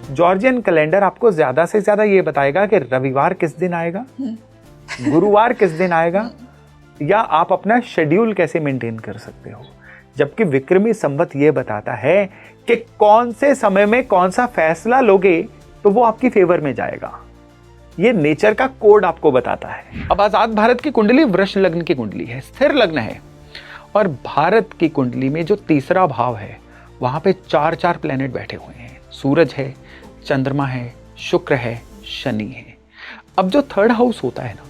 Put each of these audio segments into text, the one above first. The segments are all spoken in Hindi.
जॉर्जियन कैलेंडर आपको ज्यादा से ज्यादा ये बताएगा कि रविवार किस दिन आएगा, गुरुवार किस दिन आएगा, या आप अपना शेड्यूल कैसे मेंटेन कर सकते हो। जबकि विक्रमी संवत ये बताता है कि कौन से समय में कौन सा फैसला लोगे तो वो आपकी फेवर में जाएगा। ये नेचर का कोड आपको बताता है। अब आजाद भारत की कुंडली वृष लग्न की कुंडली है, स्थिर लग्न है, और भारत की कुंडली में जो तीसरा भाव है वहां पे 4 प्लेनेट बैठे हुए हैं। सूरज है, चंद्रमा है, शुक्र है, शनि है। अब जो थर्ड हाउस होता है ना,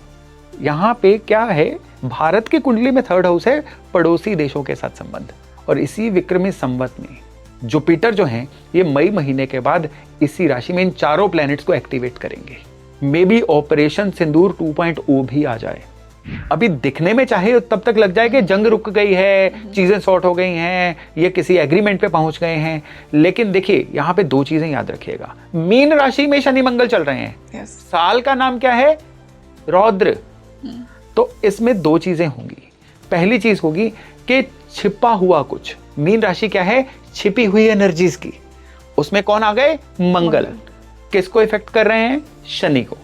यहाँ पे क्या है, भारत की कुंडली में थर्ड हाउस है पड़ोसी देशों के साथ संबंध, और इसी विक्रमी संवत में जुपिटर जो है ये मई महीने के बाद इसी राशि में इन 4 प्लैनेट्स को एक्टिवेट करेंगे। मे बी ऑपरेशन सिंदूर 2.0 भी आ जाए। अभी दिखने में चाहे तब तक लग जाए कि जंग रुक गई है, चीजें सॉर्ट हो गई हैं, ये किसी एग्रीमेंट पे पहुंच गए हैं, लेकिन देखिए यहाँ पे 2 चीजें याद रखिएगा। मीन राशि में शनि मंगल चल रहे हैं। साल का नाम क्या है, रौद्र। तो इसमें 2 चीजें होंगी। पहली चीज होगी कि छिपा हुआ कुछ, मीन राशि क्या है, छिपी हुई एनर्जीज की, उसमें कौन आ गए, मंगल। किसको इफेक्ट कर रहे हैं, शनि को।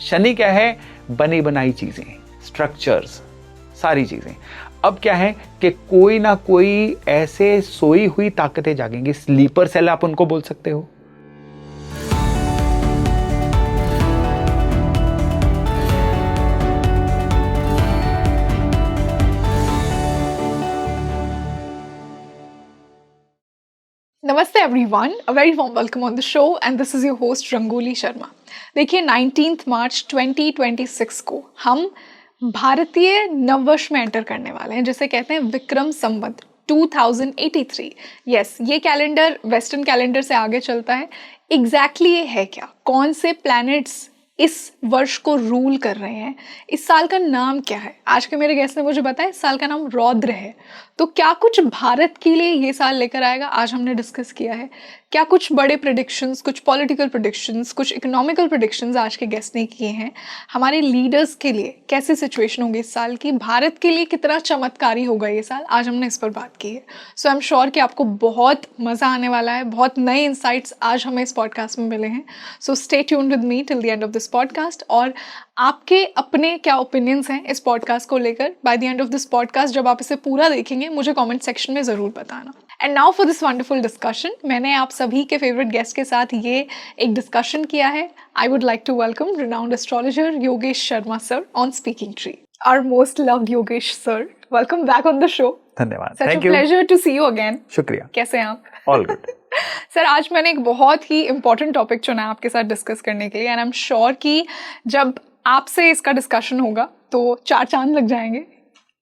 शनि क्या है, बनी बनाई चीजें, स्ट्रक्चर्स, सारी चीजें। अब क्या है कि कोई ना कोई ऐसे सोई हुई ताकतें जागेंगी, स्लीपर सेल आप उनको बोल सकते हो। नमस्ते everyone, a very warm welcome on the show and this is your host rangoli Sharma. देखिए 19 मार्च 2026 को हम भारतीय नववर्ष में एंटर करने वाले हैं, जिसे कहते हैं विक्रम संवत 2083। यस, ये कैलेंडर वेस्टर्न कैलेंडर से आगे चलता है। एग्जैक्टली ये है क्या, कौन से प्लैनेट्स इस वर्ष को रूल कर रहे हैं, इस साल का नाम क्या है। आज के मेरे गेस्ट ने मुझे बताया इस साल का नाम रौद्र है। तो क्या कुछ भारत के लिए ये साल लेकर आएगा, आज हमने डिस्कस किया है। क्या कुछ बड़े प्रेडिक्शंस, कुछ पॉलिटिकल प्रेडिक्शंस, कुछ इकोनॉमिकल प्रेडिक्शंस आज के गेस्ट ने किए हैं। हमारे लीडर्स के लिए कैसी सिचुएशन होगी इस साल की, भारत के लिए कितना चमत्कारी होगा ये साल, आज हमने इस पर बात की है। सो आई एम श्योर कि आपको बहुत मज़ा आने वाला है। बहुत नए इंसाइट्स आज हमें इस पॉडकास्ट में मिले हैं। So stay tuned with me till the end of this podcast. और आपके अपने क्या ओपिनियंस हैं इस पॉडकास्ट को लेकर, by the end of this podcast जब आप इसे पूरा देखेंगे मुझे कमेंट सेक्शन में ज़रूर बताना। And now for this wonderful discussion, मैंने आप सभी के फेवरेट गेस्ट के साथ ये एक डिस्कशन किया है। I would like to welcome renowned astrologer Yogesh Sharma sir on Speaking Tree. Our most loved Yogesh sir, welcome back on the show. धन्यवाद, such a pleasure to see you again. शुक्रिया। कैसे हैं आप? All good. सर, आज मैंने एक बहुत ही इंपॉर्टेंट टॉपिक चुना है आपके साथ डिस्कस करने के लिए, एंड आई एम श्योर कि जब आपसे इसका डिस्कशन होगा तो 4 चांद लग जाएंगे।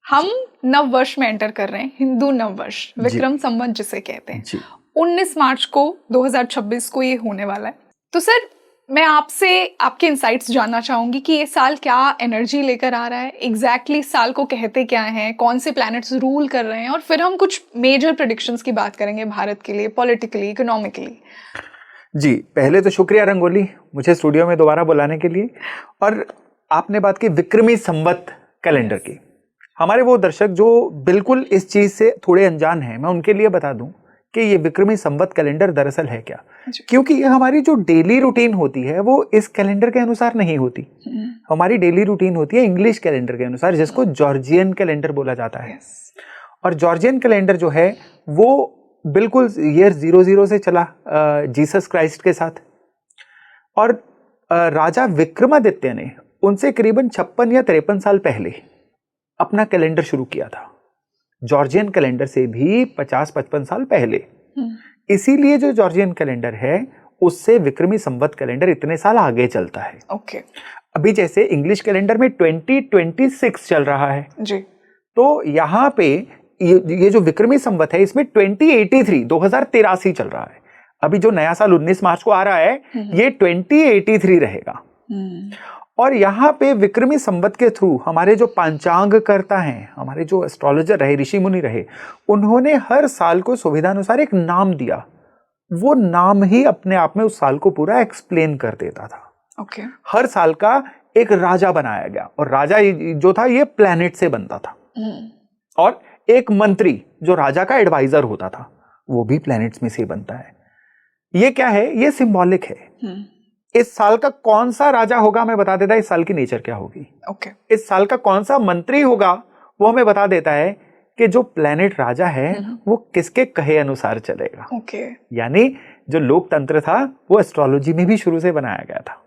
हम नव वर्ष में एंटर कर रहे हैं, हिंदू नव वर्ष, विक्रम संवत जिसे कहते हैं। 19 मार्च को 2026 को ये होने वाला है। तो सर, मैं आपसे आपके इंसाइट्स जानना चाहूंगी कि ये साल क्या एनर्जी लेकर आ रहा है, एग्जैक्टली साल को कहते क्या हैं, कौन से प्लैनेट्स रूल कर रहे हैं, और फिर हम कुछ मेजर प्रेडिक्शंस की बात करेंगे भारत के लिए, पॉलिटिकली, इकोनॉमिकली। जी, पहले तो शुक्रिया रंगोली मुझे स्टूडियो में दोबारा बुलाने के लिए। और आपने बात की विक्रमी संवत कैलेंडर की। हमारे वो दर्शक जो बिल्कुल इस चीज से थोड़े अनजान हैं, मैं उनके लिए बता दूं कि ये विक्रमी संवत कैलेंडर दरअसल है क्या। क्योंकि ये हमारी जो डेली रूटीन होती है वो इस कैलेंडर के अनुसार नहीं होती। हमारी डेली रूटीन होती है इंग्लिश कैलेंडर के अनुसार, जिसको जॉर्जियन कैलेंडर बोला जाता है। और जॉर्जियन कैलेंडर जो है वो बिल्कुल ईयर 00 से चला जीसस क्राइस्ट के साथ। और राजा विक्रमादित्य ने उनसे करीबन 56 या 53 साल पहले अपना कैलेंडर शुरू किया था, जॉर्जियन कैलेंडर से भी 50-55 साल पहले। इसीलिए जो जॉर्जियन कैलेंडर है उससे विक्रमी संवत कैलेंडर इतने साल आगे चलता है। ओके। अभी जैसे इंग्लिश कैलेंडर में 2026 चल रहा है जी, तो यहाँ पे ये जो विक्रमी संवत है इसमें 2083 चल रहा है। अभी जो नया साल 19 मार्च को आ रहा है ये 2083 रहेगा। और यहाँ पे विक्रमी संवत के थ्रू हमारे जो पंचांग करता है, हमारे जो एस्ट्रोलॉजर रहे, ऋषि मुनि रहे, उन्होंने हर साल को सुविधानुसार एक नाम दिया। वो नाम ही अपने आप में उस साल को पूरा एक्सप्लेन कर देता था। ओके। हर साल का एक राजा बनाया गया, और राजा जो था ये प्लैनेट से बनता था। और एक मंत्री जो राजा का एडवाइजर होता था वो भी प्लैनेट्स में से बनता है। ये क्या है, ये सिंबॉलिक है। इस साल का कौन सा राजा होगा हमें बता देता है इस साल की नेचर क्या होगी। ओके। इस साल का कौन सा मंत्री होगा वो हमें बता देता है कि जो प्लेनेट राजा है वो किसके कहे अनुसार चलेगा। ओके। यानी जो लोकतंत्र था वो एस्ट्रोलॉजी में भी शुरू से बनाया गया था।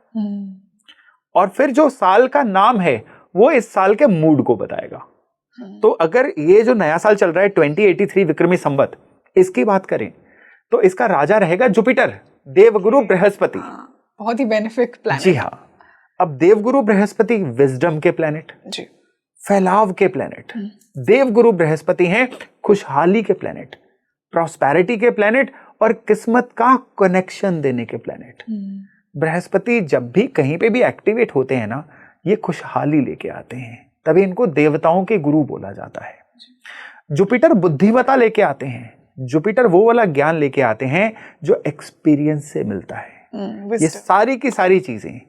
और फिर जो साल का नाम है वो इस साल के मूड को बताएगा। तो अगर ये जो नया साल चल रहा है 2083 विक्रमी संवत, इसकी बात करें तो इसका राजा रहेगा जुपिटर, देवगुरु बृहस्पति। बहुत ही बेनिफिक प्लैनेट। जी हाँ। अब देवगुरु बृहस्पति विजडम के प्लेनेट, जी, फैलाव के प्लेनेट। देवगुरु बृहस्पति हैं खुशहाली के प्लेनेट, प्रॉस्पेरिटी के प्लेनेट और किस्मत का कनेक्शन देने के प्लेनेट। बृहस्पति जब भी कहीं पे भी एक्टिवेट होते हैं ना, ये खुशहाली लेके आते हैं, तभी इनको देवताओं के गुरु बोला जाता है। जुपिटर बुद्धिमता लेके आते हैं, जुपिटर वो वाला ज्ञान लेके आते हैं जो एक्सपीरियंस से मिलता है। ये सारी की सारी चीजें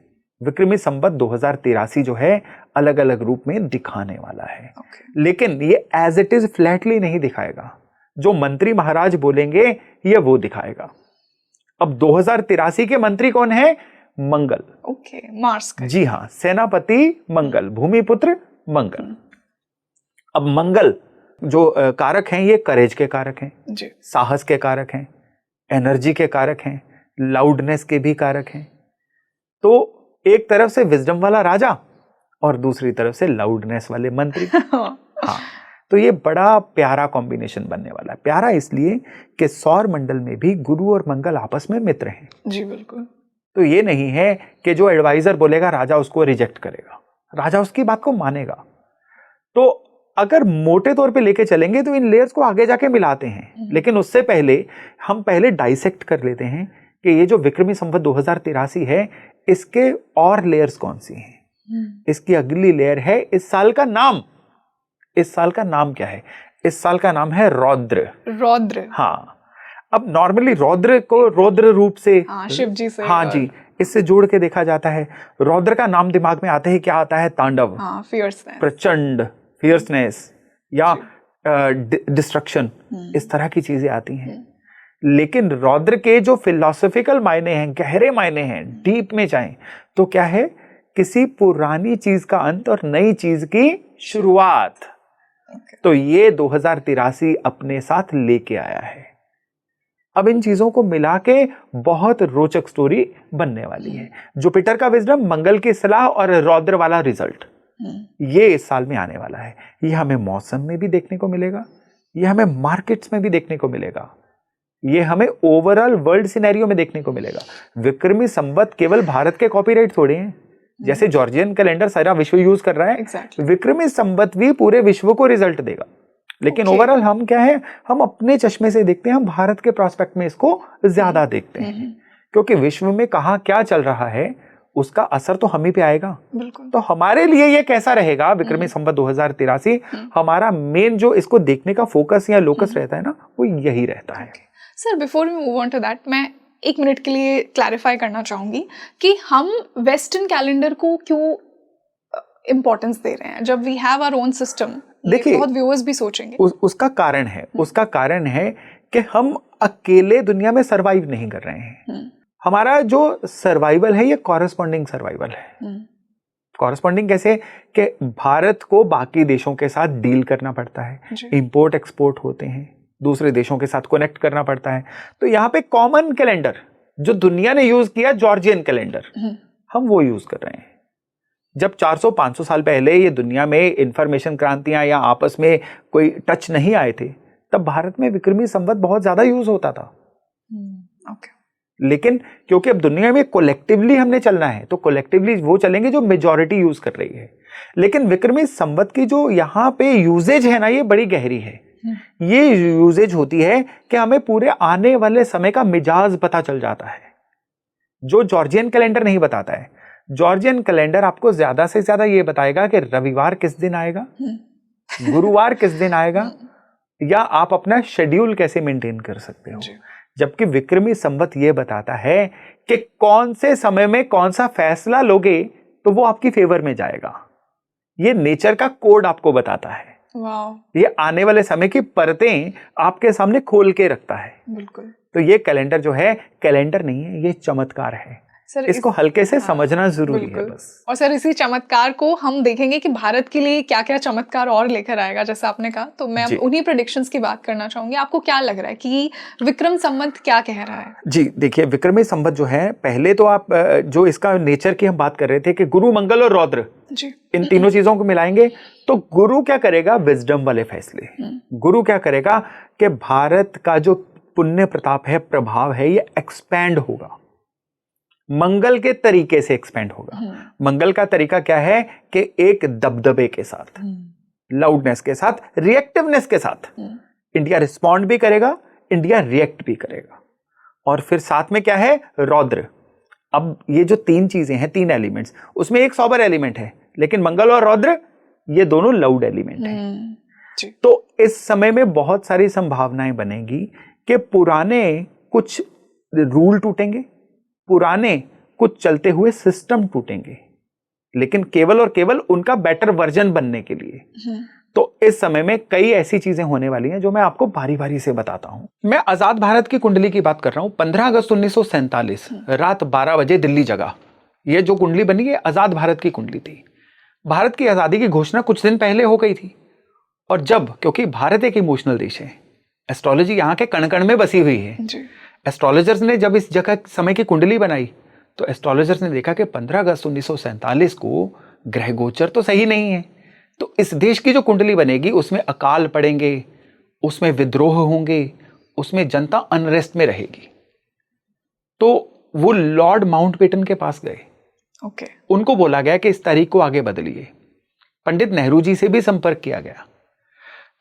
विक्रमी संवत 2083 जो है अलग अलग रूप में दिखाने वाला है। लेकिन ये एज इट इज फ्लैटली नहीं दिखाएगा, जो मंत्री महाराज बोलेंगे ये वो दिखाएगा। अब 2083 के मंत्री कौन है? मंगल। ओके, मार्स का। जी हाँ, सेनापति मंगल, भूमिपुत्र मंगल। अब मंगल जो कारक हैं ये करेज के कारक हैं जी, साहस के कारक हैं, एनर्जी के कारक हैं, लाउडनेस के भी कारक हैं। तो एक तरफ से विजडम वाला राजा और दूसरी तरफ से लाउडनेस वाले मंत्री। हाँ, तो ये बड़ा प्यारा कॉम्बिनेशन बनने वाला है। प्यारा इसलिए कि सौर मंडल में भी गुरु और मंगल आपस में मित्र हैं। जी बिल्कुल। तो ये नहीं है कि जो एडवाइजर बोलेगा राजा उसको रिजेक्ट करेगा, राजा उसकी बात को मानेगा। तो अगर मोटे तौर पे लेके चलेंगे तो इन लेयर्स को आगे जाके मिलाते हैं, लेकिन उससे पहले हम पहले डाइसेक्ट कर लेते हैं कि ये जो विक्रमी संवत 2083 है इसके और लेयर्स कौन सी हैं। इसकी अगली लेयर है इस साल का नाम। इस साल का नाम क्या है? इस साल का नाम है रौद्र। रौद्र, हाँ। अब नॉर्मली रौद्र को रौद्र रूप से, शिव जी से, हाँ जी, इससे जोड़ के देखा जाता है। रौद्र का नाम दिमाग में आते ही क्या आता है? तांडव, फियर्सनेस, प्रचंड, फियर्सनेस या डिस्ट्रक्शन, इस तरह की चीजें आती हैं। लेकिन रौद्र के जो फिलॉसफिकल मायने हैं, गहरे मायने हैं, डीप में जाएं तो क्या है? किसी पुरानी चीज का अंत और नई चीज की शुरुआत। तो ये 2083 अपने साथ लेके आया है। अब इन चीजों को मिला के बहुत रोचक स्टोरी बनने वाली है। जुपिटर का विजडम, मंगल की सलाह और रौद्र वाला रिजल्ट, ये इस साल में आने वाला है। ये हमें मौसम में भी देखने को मिलेगा, ये हमें मार्केट्स में भी देखने को मिलेगा, ये हमें ओवरऑल वर्ल्ड सिनेरियो में देखने को मिलेगा। विक्रमी संवत केवल भारत के कॉपीराइट थोड़े हैं। जैसे जॉर्जियन कैलेंडर सारा विश्व यूज कर रहा है, विक्रमी संवत भी पूरे विश्व को रिजल्ट देगा। लेकिन ओवरऑल हम क्या है, हम अपने चश्मे से देखते हैं, हम भारत के प्रोस्पेक्ट में इसको ज्यादा देखते हैं, क्योंकि विश्व में कहाँ क्या चल रहा है उसका असर तो हम ही पे आएगा। तो हमारे लिए ये कैसा रहेगा विक्रमी संवत 2083, हमारा मेन जो इसको देखने का फोकस या लोकस रहता है ना, वो यही रहता है। Sir, before we move on to that, मैं 1 मिनट के लिए क्लैरिफाई करना चाहूंगी कि हम वेस्टर्न कैलेंडर को क्यों इम्पोर्टेंस दे रहे हैं जब we have our own system. देखिए, बहुत व्यूअर्स भी सोचेंगे। उसका कारण है, उसका कारण है कि हम अकेले दुनिया में सरवाइव नहीं कर रहे हैं। हमारा जो सर्वाइवल है ये कॉरेस्पॉन्डिंग सर्वाइवल है। कॉरेस्पॉन्डिंग कैसे? कि भारत को बाकी देशों के साथ डील करना पड़ता है, इंपोर्ट एक्सपोर्ट होते हैं, दूसरे देशों के साथ कनेक्ट करना पड़ता है। तो यहाँ पे कॉमन कैलेंडर जो दुनिया ने यूज किया, जॉर्जियन कैलेंडर, हम वो यूज कर रहे हैं। जब 400-500 साल पहले ये दुनिया में इंफॉर्मेशन क्रांतियां या आपस में कोई टच नहीं आए थे, तब भारत में विक्रमी संवत बहुत ज्यादा यूज होता था। लेकिन क्योंकि अब दुनिया में कोलेक्टिवली हमने चलना है, तो कोलेक्टिवली वो चलेंगे जो मेजॉरिटी यूज कर रही है। लेकिन विक्रमी संवत की जो यहाँ पे यूजेज है ना, ये बड़ी गहरी है। ये यूजेज होती है कि हमें पूरे आने वाले समय का मिजाज पता चल जाता है, जो जॉर्जियन कैलेंडर नहीं बताता है। जॉर्जियन कैलेंडर आपको ज्यादा से ज्यादा ये बताएगा कि रविवार किस दिन आएगा, गुरुवार किस दिन आएगा, या आप अपना शेड्यूल कैसे मेंटेन कर सकते हो। जबकि विक्रमी संवत ये बताता है कि कौन से समय में कौन सा फैसला लोगे तो वो आपकी फेवर में जाएगा। ये नेचर का कोड आपको बताता है। वाह, ये आने वाले समय की परतें आपके सामने खोल के रखता है। बिल्कुल तो ये कैलेंडर जो है, कैलेंडर नहीं है, ये चमत्कार है। सर। इसको हल्के से समझना जरूरी है बस। और सर इसी चमत्कार को हम देखेंगे कि भारत के लिए क्या क्या चमत्कार और लेकर आएगा, जैसा आपने कहा। तो मैं अब उन्हीं प्रेडिक्शंस की बात करना चाहूंगी। आपको क्या लग रहा है कि विक्रम संवत क्या कह रहा है? जी देखिए, विक्रमी संवत जो है, पहले तो आप जो इसका नेचर की हम बात कर रहे थे कि गुरु, मंगल और रौद्र, जी, इन तीनों चीजों को मिलाएंगे तो गुरु क्या करेगा? विजडम वाले फैसले। गुरु क्या करेगा कि भारत का जो पुण्य प्रताप है, प्रभाव है, ये एक्सपैंड होगा। मंगल के तरीके से एक्सपेंड होगा। मंगल का तरीका क्या है कि एक दबदबे के साथ, लाउडनेस के साथ, रिएक्टिवनेस के साथ इंडिया रिस्पॉन्ड भी करेगा, इंडिया रिएक्ट भी करेगा। और फिर साथ में क्या है? रौद्र। अब ये जो तीन चीजें हैं, तीन एलिमेंट्स, उसमें एक सॉबर एलिमेंट है, लेकिन मंगल और रौद्र ये दोनों लाउड एलिमेंट हैं। तो इस समय में बहुत सारी संभावनाएं बनेगी कि पुराने कुछ रूल टूटेंगे, पुराने कुछ चलते हुए सिस्टम टूटेंगे, लेकिन केवल और केवल उनका बेटर वर्जन बनने के लिए। तो इस समय में कई ऐसी चीजें होने वाली हैं जो मैं आपको बारी बारी से बताता हूं। मैं आजाद भारत की कुंडली की बात कर रहा हूं। 15 अगस्त 1947 रात 12 बजे दिल्ली जगह। यह जो कुंडली बनी है आजाद भारत की कुंडली थी। भारत की आजादी की घोषणा कुछ दिन पहले हो गई थी। और जब, क्योंकि भारत एक इमोशनल देश है, एस्ट्रोलॉजी यहां के कण कण में बसी हुई है। एस्ट्रोलॉजर्स ने जब इस जगह समय की कुंडली बनाई तो एस्ट्रोलॉजर्स ने देखा कि 15 अगस्त 1947 को ग्रह गोचर तो सही नहीं है। तो इस देश की जो कुंडली बनेगी उसमें अकाल पड़ेंगे, उसमें विद्रोह होंगे, उसमें जनता अनरेस्ट में रहेगी। तो वो लॉर्ड माउंटबेटन के पास गए। उनको बोला गया कि इस तारीख को आगे बदलिए। पंडित नेहरू जी से भी संपर्क किया गया।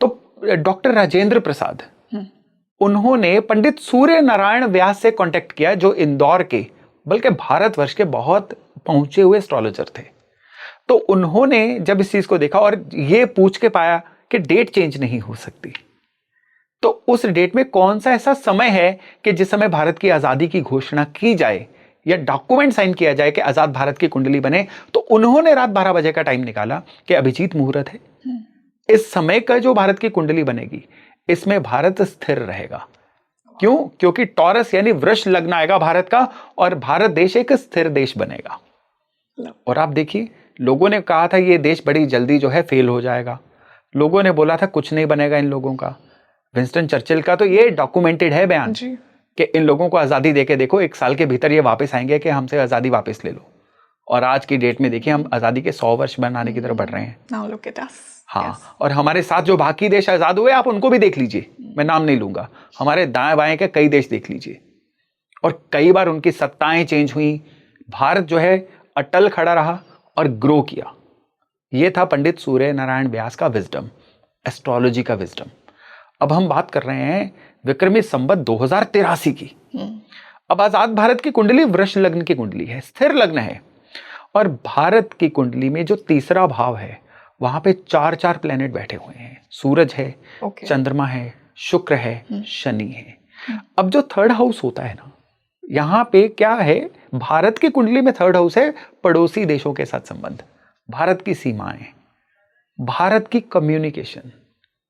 तो डॉक्टर राजेंद्र प्रसाद, उन्होंने पंडित सूर्य नारायण व्यास से कांटेक्ट किया, जो इंदौर के, बल्कि भारतवर्ष के बहुत पहुंचे हुए एस्ट्रोलॉजर थे। तो उन्होंने जब इस चीज को देखा और ये पूछ के पाया कि डेट चेंज नहीं हो सकती, तो उस डेट में कौन सा ऐसा समय है कि जिस समय भारत की आजादी की घोषणा की जाए या डॉक्यूमेंट साइन किया जाए कि आजाद भारत की कुंडली बने। तो उन्होंने रात 12 बजे का टाइम निकाला कि अभिजीत मुहूर्त है, इस समय का जो भारत की कुंडली बनेगी इसमें भारत स्थिर रहेगा। क्यों? क्योंकि टॉरस यानी वृष लग्न आएगा भारत का और भारत देश एक स्थिर देश बनेगा। और आप देखिए, लोगों ने कहा था ये देश बड़ी जल्दी जो है फेल हो जाएगा। लोगों ने बोला था कुछ नहीं बनेगा इन लोगों का। विंस्टन चर्चिल का तो ये डॉक्यूमेंटेड है बयान कि इन लोगों को आजादी देके देखो, 1 साल के भीतर ये वापस आएंगे कि हमसे आजादी वापस ले लो। और आज की डेट में देखिए, हम आजादी के 100 वर्ष बनाने की तरफ बढ़ रहे हैं। Now look at us. हाँ, yes. और हमारे साथ जो बाकी देश आजाद हुए आप उनको भी देख लीजिए, मैं नाम नहीं लूंगा, हमारे दाएं बाएं के कई देश देख लीजिए। और कई बार उनकी सत्ताएं चेंज हुई, भारत जो है अटल खड़ा रहा और ग्रो किया। यह था पंडित सूर्य नारायण व्यास का विजडम, एस्ट्रोलॉजी का विजडम। अब हम बात कर रहे हैं विक्रमी संवत 2083 की। अब आजाद भारत की कुंडली वृष लग्न की कुंडली है, स्थिर लग्न है। और भारत की कुंडली में जो तीसरा भाव है वहां पे 4 प्लेनेट बैठे हुए हैं। सूरज है, चंद्रमा है, शुक्र है, शनि है। अब जो थर्ड हाउस होता है ना, यहां पे क्या है, भारत की कुंडली में थर्ड हाउस है पड़ोसी देशों के साथ संबंध, भारत की सीमाएं, भारत की कम्युनिकेशन,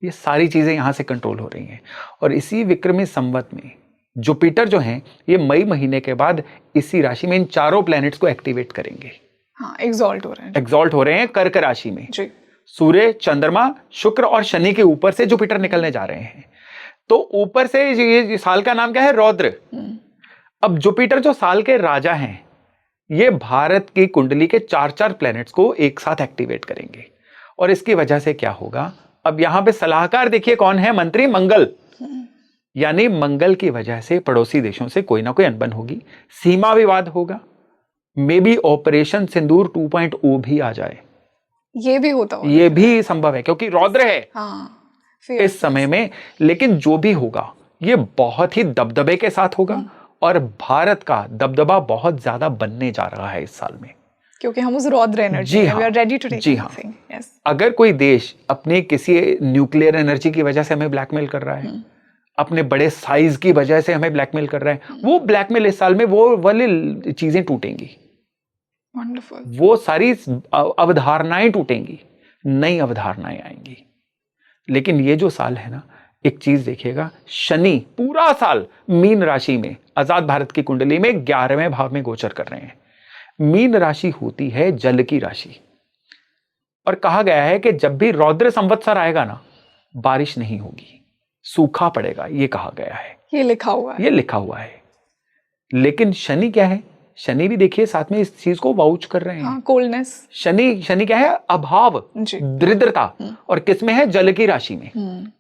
ये सारी चीजें यहां से कंट्रोल हो रही हैं। और इसी विक्रमी संवत में जुपिटर जो हैं, ये मई महीने के बाद इसी राशि में इन 4 प्लैनेट्स को एक्टिवेट करेंगे। हाँ, एग्जॉल्ट हो रहे हैं कर्क राशि में जी। सूर्य, चंद्रमा, शुक्र और शनि के ऊपर से जुपिटर निकलने जा रहे हैं। तो ऊपर से ये साल का नाम क्या है? रौद्र। अब जुपिटर जो साल के राजा हैं, ये भारत की कुंडली के 4 प्लैनेट्स को एक साथ एक्टिवेट करेंगे। और इसकी वजह से क्या होगा, अब यहां पे सलाहकार देखिए कौन है? मंत्री मंगल। यानी मंगल की वजह से पड़ोसी देशों से कोई ना कोई अनबन होगी, सीमा विवाद होगा, मे बी ऑपरेशन सिंदूर 2.0 भी आ जाए। ये भी होता होगा, ये भी संभव है क्योंकि रौद्र है इस समय में। लेकिन जो भी होगा ये बहुत ही दबदबे के साथ होगा और भारत का दबदबा बहुत ज्यादा बनने जा रहा है इस साल में, क्योंकि हम उस रौद्र एनर्जी में we are ready to take anything. Yes, अगर कोई देश अपने किसी न्यूक्लियर एनर्जी की वजह से हमें ब्लैकमेल कर रहा है, अपने बड़े साइज की वजह से हमें ब्लैकमेल कर रहा है, वो ब्लैकमेल इस साल में वो वाली चीजें टूटेंगी। वंडरफुल। वो सारी अवधारणाएं टूटेंगी, नई अवधारणाएं आएंगी। लेकिन ये जो साल है ना, एक चीज देखिएगा, शनि पूरा साल मीन राशि में, आजाद भारत की कुंडली में 11वें भाव में गोचर कर रहे हैं। मीन राशि होती है जल की राशि, और कहा गया है कि जब भी रौद्र संवत्सर आएगा ना, बारिश नहीं होगी, सूखा पड़ेगा, ये कहा गया है, ये लिखा हुआ है, ये लिखा हुआ है। लेकिन शनि क्या है, शनि भी देखिए साथ में इस चीज को वाउच कर रहे हैं। हाँ, कोल्डनेस। शनि क्या है, अभाव, दरिद्रता, और किसमें है, जल की राशि में,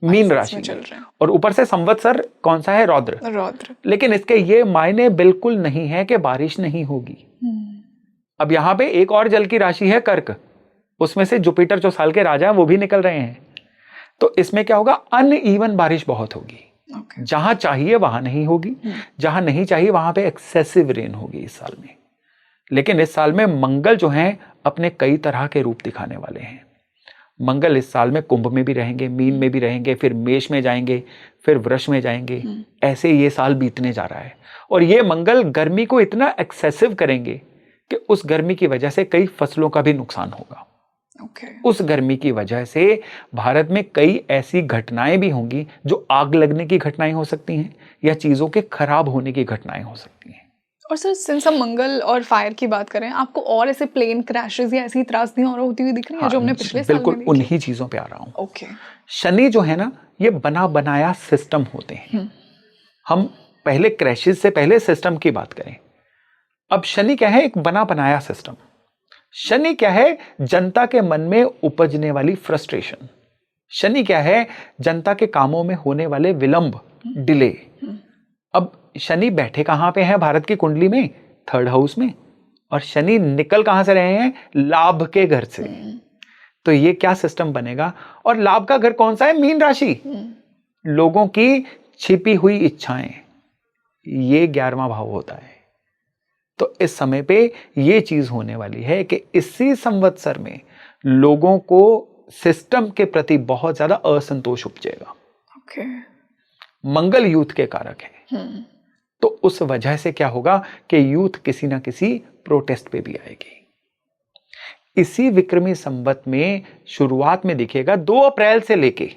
मीन राशि में चल रहे हैं। और ऊपर से संवत्सर कौन सा है, रौद्र। लेकिन इसके ये मायने बिल्कुल नहीं है कि बारिश नहीं होगी। अब यहां पे एक और जल की राशि है कर्क, उसमें से जुपिटर जो साल के राजा हैं वो भी निकल रहे हैं। तो इसमें क्या होगा, अनइवन बारिश बहुत होगी। जहां चाहिए वहां नहीं होगी, जहां नहीं चाहिए वहां पे एक्सेसिव रेन होगी इस साल में। लेकिन इस साल में मंगल जो हैं अपने कई तरह के रूप दिखाने वाले हैं। मंगल इस साल में कुंभ में भी रहेंगे, मीन में भी रहेंगे, फिर मेष में जाएंगे, फिर वृष में जाएंगे। ऐसे ये साल बीतने जा रहा है। और ये मंगल गर्मी को इतना एक्सेसिव करेंगे कि उस गर्मी की वजह से कई फसलों का भी नुकसान होगा। उस गर्मी की वजह से भारत में कई ऐसी घटनाएं भी होंगी जो आग लगने की घटनाएं हो सकती हैं, या चीजों के खराब होने की घटनाएं हो सकती हैं। और सर, सिंस हम मंगल और फायर की बात करें, आपको और ऐसे प्लेन क्रैशेस या ऐसी त्रासदियां और होती हुई दिख रही है? जो हमने पिछले साल में बिल्कुल उन्हीं चीजों पे आ रहा हूं। शनि जो है ना, ये बना बनाया सिस्टम होते हैं। हम पहले क्रैशेस से पहले सिस्टम की बात करें। अब शनि क्या है, एक बना बनाया सिस्टम। शनि क्या है, जनता के मन में उपजने वाली फ्रस्ट्रेशन। शनि क्या है, जनता के कामों में होने वाले विलंब, डिले। अब शनि बैठे कहां पे हैं भारत की कुंडली में, 3rd हाउस में, और शनि निकल कहां से रहे हैं, लाभ के घर से। तो ये क्या सिस्टम बनेगा, और लाभ का घर कौन सा है, मीन राशि। लोगों की छिपी हुई इच्छाएं, ये 11वां भाव होता है। तो इस समय पे ये चीज होने वाली है कि इसी संवत्सर में लोगों को सिस्टम के प्रति बहुत ज्यादा असंतोष उपजेगा। मंगल यूथ के कारक है। तो उस वजह से क्या होगा कि यूथ किसी ना किसी प्रोटेस्ट पे भी आएगी। इसी विक्रमी संवत में शुरुआत में दिखेगा 2 अप्रैल से लेके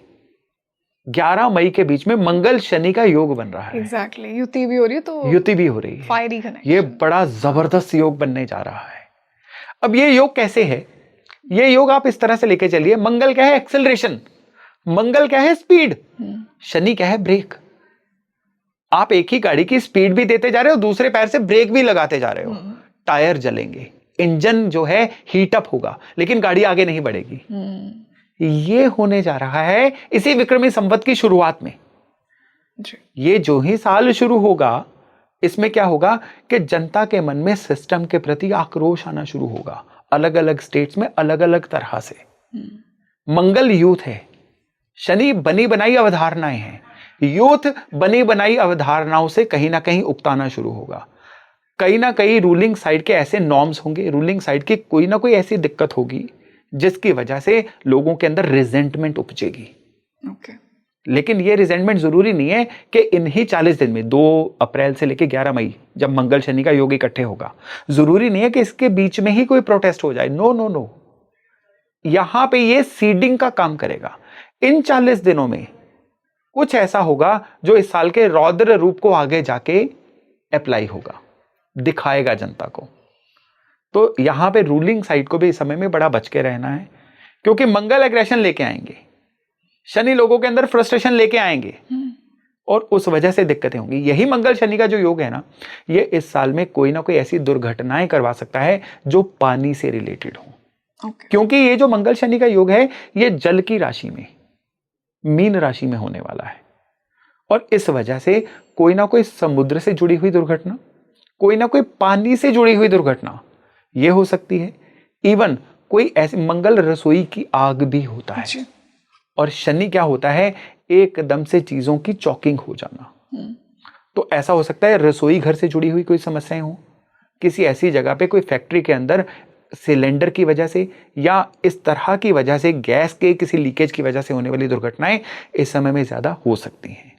11 मई के बीच में मंगल शनि का योग बन रहा है। एग्जैक्टली, युति भी हो रही है, तो युति भी हो रही है, फायरी कनेक्शन। ये बड़ा जबरदस्त योग बनने जा रहा है। अब ये योग कैसे है, ये योग आप इस तरह से लेके चलिए। मंगल क्या है, एक्सेलरेशन। मंगल क्या है, स्पीड। शनि क्या है, ब्रेक। आप एक ही गाड़ी की स्पीड भी देते जा रहे हो, दूसरे पैर से ब्रेक भी लगाते जा रहे हो, टायर जलेंगे, इंजन जो है हीट अप होगा, लेकिन गाड़ी आगे नहीं बढ़ेगी। ये होने जा रहा है इसी विक्रमी संवत की शुरुआत में। ये जो ही साल शुरू होगा, इसमें क्या होगा कि जनता के मन में सिस्टम के प्रति आक्रोश आना शुरू होगा, अलग अलग स्टेट्स में अलग अलग तरह से। मंगल यूथ है, शनि बनी बनाई अवधारणाएं हैं। यूथ बनी बनाई अवधारणाओं से कहीं ना कहीं उकताना शुरू होगा। कहीं ना कहीं रूलिंग साइड के ऐसे नॉर्म्स होंगे, रूलिंग साइड की कोई ना कोई ऐसी दिक्कत होगी जिसकी वजह से लोगों के अंदर रिजेंटमेंट उपजेगी। लेकिन ये रिजेंटमेंट जरूरी नहीं है कि इन्हीं 40 दिन में 2 अप्रैल से लेकर 11 मई जब मंगल शनि का योग इकट्ठे होगा, जरूरी नहीं है कि इसके बीच में ही कोई प्रोटेस्ट हो जाए। नो नो नो, यहां पे ये सीडिंग का काम करेगा। इन 40 दिनों में कुछ ऐसा होगा जो इस साल के रौद्र रूप को आगे जाके अप्लाई होगा, दिखाएगा जनता को। तो यहां पे रूलिंग साइड को भी इस समय में बड़ा बच के रहना है, क्योंकि मंगल एग्रेशन लेके आएंगे, शनि लोगों के अंदर फ्रस्ट्रेशन लेके आएंगे, और उस वजह से दिक्कतें होंगी। यही मंगल शनि का जो योग है ना, ये इस साल में कोई ना कोई ऐसी दुर्घटनाएं करवा सकता है जो पानी से रिलेटेड हो। क्योंकि ये जो मंगल शनि का योग है, ये जल की राशि में, मीन राशि में होने वाला है। और इस वजह से कोई ना कोई समुद्र से जुड़ी हुई दुर्घटना, कोई ना कोई पानी से जुड़ी हुई दुर्घटना ये हो सकती है। इवन कोई ऐसी, मंगल रसोई की आग भी होता है, और शनि क्या होता है, एकदम से चीजों की चॉकिंग हो जाना। तो ऐसा हो सकता है रसोई घर से जुड़ी हुई कोई समस्याएं हो, किसी ऐसी जगह पे कोई फैक्ट्री के अंदर सिलेंडर की वजह से या इस तरह की वजह से, गैस के किसी लीकेज की वजह से होने वाली दुर्घटनाएं इस समय में ज्यादा हो सकती हैं।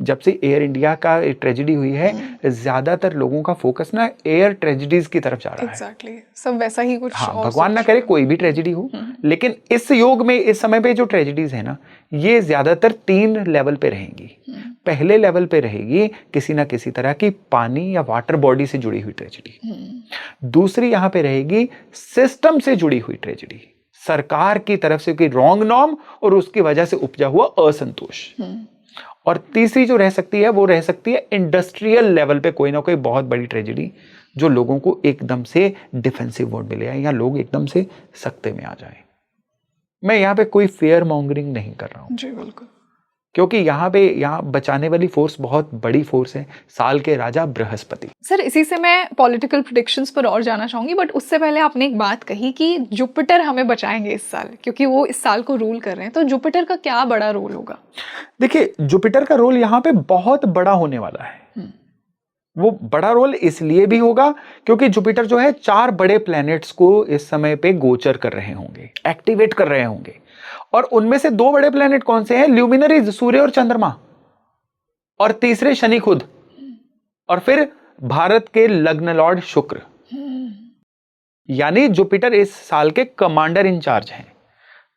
जब से एयर इंडिया का ट्रेजेडी हुई है, ज्यादातर लोगों का फोकस ना एयर ट्रेजेडीज की तरफ जा रहा है। एग्जैक्टली, सब वैसा ही कुछ। हाँ, भगवान ना करे कोई भी ट्रेजेडी हो, लेकिन इस योग में इस समय पे जो ट्रेजेडीज है ना, ये ज्यादातर 3 लेवल पे रहेंगी। पहले लेवल पे रहेगी किसी ना किसी तरह की पानी या वाटर बॉडी से जुड़ी हुई ट्रेजेडी। दूसरी यहाँ पे रहेगी सिस्टम से जुड़ी हुई ट्रेजेडी, सरकार की तरफ से कोई रॉन्ग नॉर्म और उसकी वजह से उपजा हुआ असंतोष। और तीसरी जो रह सकती है वो रह सकती है इंडस्ट्रियल लेवल पे कोई ना कोई बहुत बड़ी ट्रेजेडी, जो लोगों को एकदम से डिफेंसिव मोड में ले आए या लोग एकदम से सकते में आ जाए। मैं यहाँ पे कोई फेयर मॉन्गरिंग नहीं कर रहा हूँ जी, बिल्कुल, क्योंकि यहाँ बचाने वाली फोर्स बहुत बड़ी फोर्स है, साल के राजा बृहस्पति। सर इसी से मैं पॉलिटिकल प्रेडिक्शंस पर और जाना चाहूंगी, बट उससे पहले आपने एक बात कही कि जुपिटर हमें बचाएंगे इस साल, क्योंकि वो इस साल को रूल कर रहे हैं। तो जुपिटर का क्या बड़ा रोल होगा? देखिए, जुपिटर का रोल यहाँ पे बहुत बड़ा होने वाला है। वो बड़ा रोल इसलिए भी होगा क्योंकि जुपिटर जो है 4 बड़े प्लैनेट्स को इस समय पे गोचर कर रहे होंगे, एक्टिवेट कर रहे होंगे। और उनमें से 2 बड़े प्लैनेट कौन से हैं? ल्यूमिनरीज, सूर्य और चंद्रमा, और तीसरे शनि खुद, और फिर भारत के लग्न लॉर्ड शुक्र। यानी जुपिटर इस साल के कमांडर इंचार्ज हैं।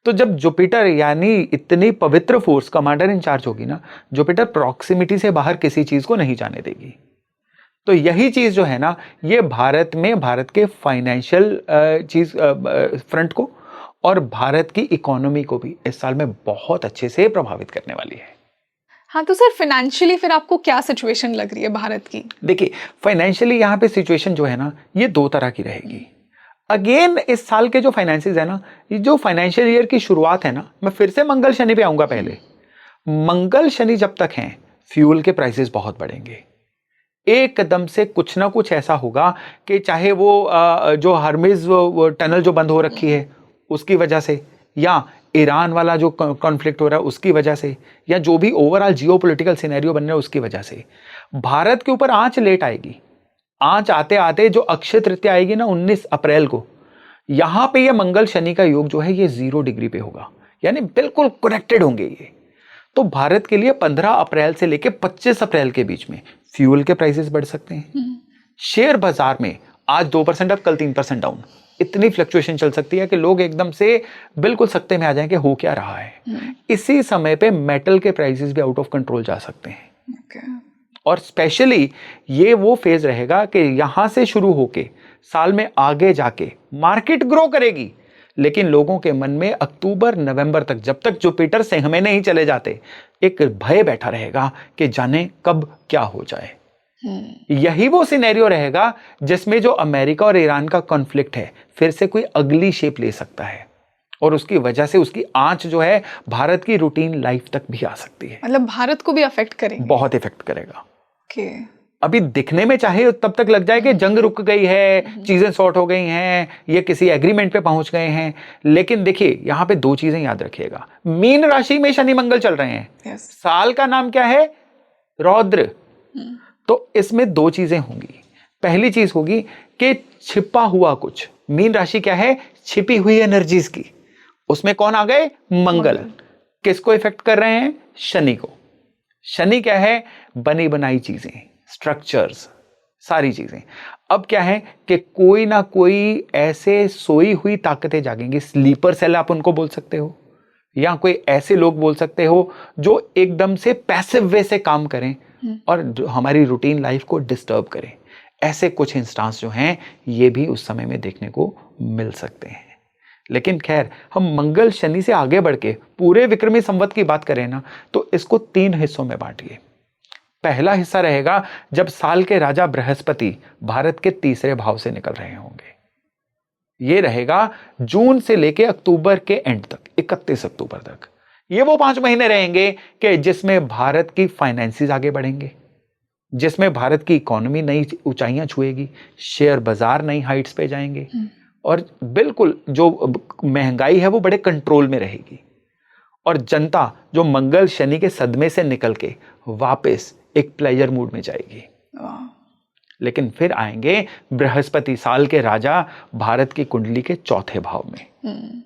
तो जब जुपिटर यानी इतनी पवित्र फोर्स कमांडर इंचार्ज होगी ना, जुपिटर प्रॉक्सिमिटी से बाहर किसी चीज को नहीं जाने देगी। तो यही चीज जो है ना, ये भारत में भारत के फाइनेंशियल चीज फ्रंट को और भारत की इकोनॉमी को भी इस साल में बहुत अच्छे से प्रभावित करने वाली है। हाँ, तो सर फाइनेंशियली फिर आपको क्या सिचुएशन लग रही है भारत की? देखिए, फाइनेंशियली यहाँ पे सिचुएशन जो है ना, ये 2 तरह की रहेगी। अगेन इस साल के जो फाइनेंसेस है ना, ये जो फाइनेंशियल ईयर की शुरुआत है ना, मैं फिर से मंगल शनि पे आऊंगा। पहले मंगल शनि जब तक हैं, फ्यूल के प्राइसेस बहुत बढ़ेंगे। एकदम से कुछ ना कुछ ऐसा होगा कि चाहे वो जो हर्मिज टनल जो बंद हो रखी है उसकी वजह से, या ईरान वाला जो कॉन्फ्लिक्ट हो रहा है उसकी वजह से, या जो भी ओवरऑल जियोपॉलिटिकल सिनेरियो बन रहा है उसकी वजह से भारत के ऊपर आंच लेट आएगी। आंच आते आते जो अक्षय तृतीया आएगी ना 19 अप्रैल को, यहां पे ये मंगल शनि का योग जो है ये 0 डिग्री पे होगा, यानी बिल्कुल कनेक्टेड होंगे ये। तो भारत के लिए 15 अप्रैल से लेके 25 अप्रैल के बीच में फ्यूल के प्राइसेस बढ़ सकते हैं। शेयर बाजार में आज 2% अप, कल 3% डाउन, इतनी फ्लक्चुएशन चल सकती है कि लोग एकदम से बिल्कुल सकते में आ जाएं कि हो क्या रहा है। इसी समय पे मेटल के प्राइसेस भी आउट ऑफ कंट्रोल जा सकते हैं। और स्पेशली ये वो फेज रहेगा कि यहां से शुरू होके साल में आगे जाके मार्केट ग्रो करेगी, लेकिन लोगों के मन में अक्टूबर नवंबर तक, जब तक जुपिटर सिंह में नहीं चले जाते, एक भय बैठा रहेगा कि जाने कब क्या हो जाए। यही वो सिनेरियो रहेगा जिसमें जो अमेरिका और ईरान का कॉन्फ्लिक्ट है फिर से कोई अगली शेप ले सकता है, और उसकी वजह से उसकी आंच जो है भारत की रूटीन लाइफ तक भी आ सकती है। मतलब भारत को भी अफेक्ट करेगा? बहुत इफेक्ट करेगा। अभी दिखने में चाहे तब तक लग जाए कि जंग रुक गई है, चीजें सॉर्ट हो गई हैं, ये किसी एग्रीमेंट पे पहुंच गए हैं, लेकिन देखिए यहां पे 2 चीजें याद रखिएगा। मीन राशि में शनि मंगल चल रहे हैं। साल का नाम क्या है? रौद्र। तो इसमें 2 चीजें होंगी। पहली चीज होगी कि छिपा हुआ कुछ, मीन राशि क्या है? छिपी हुई एनर्जीज की, उसमें कौन आ गए? मंगल। किसको इफेक्ट कर रहे हैं? शनि को। शनि क्या है? बनी बनाई चीजें, स्ट्रक्चर्स, सारी चीजें। अब क्या है कि कोई ना कोई ऐसे सोई हुई ताकतें जागेंगी, स्लीपर सेल आप उनको बोल सकते हो, या कोई ऐसे लोग बोल सकते हो जो एकदम से पैसिव वे से काम करें और हमारी रूटीन लाइफ को डिस्टर्ब करें। ऐसे कुछ इंस्टांस जो हैं ये भी उस समय में देखने को मिल सकते हैं। लेकिन खैर, हम मंगल शनि से आगे बढ़ के पूरे विक्रमी संवत की बात करें ना, तो इसको 3 हिस्सों में बांटिए। पहला हिस्सा रहेगा जब साल के राजा बृहस्पति भारत के 3रे भाव से निकल रहे होंगे। ये रहेगा जून से लेके अक्टूबर के एंड तक, 31 अक्टूबर तक। ये वो 5 महीने रहेंगे कि जिसमें भारत की फाइनेंसेस आगे बढ़ेंगे, जिसमें भारत की इकोनॉमी नई ऊंचाइयां छुएगी, शेयर बाजार नई हाइट्स पे जाएंगे, और बिल्कुल जो महंगाई है वो बड़े कंट्रोल में रहेगी, और जनता जो मंगल शनि के सदमे से निकल के वापस एक प्लेजर मूड में जाएगी। लेकिन फिर आएंगे बृहस्पति, साल के राजा, भारत की कुंडली के 4थे भाव में,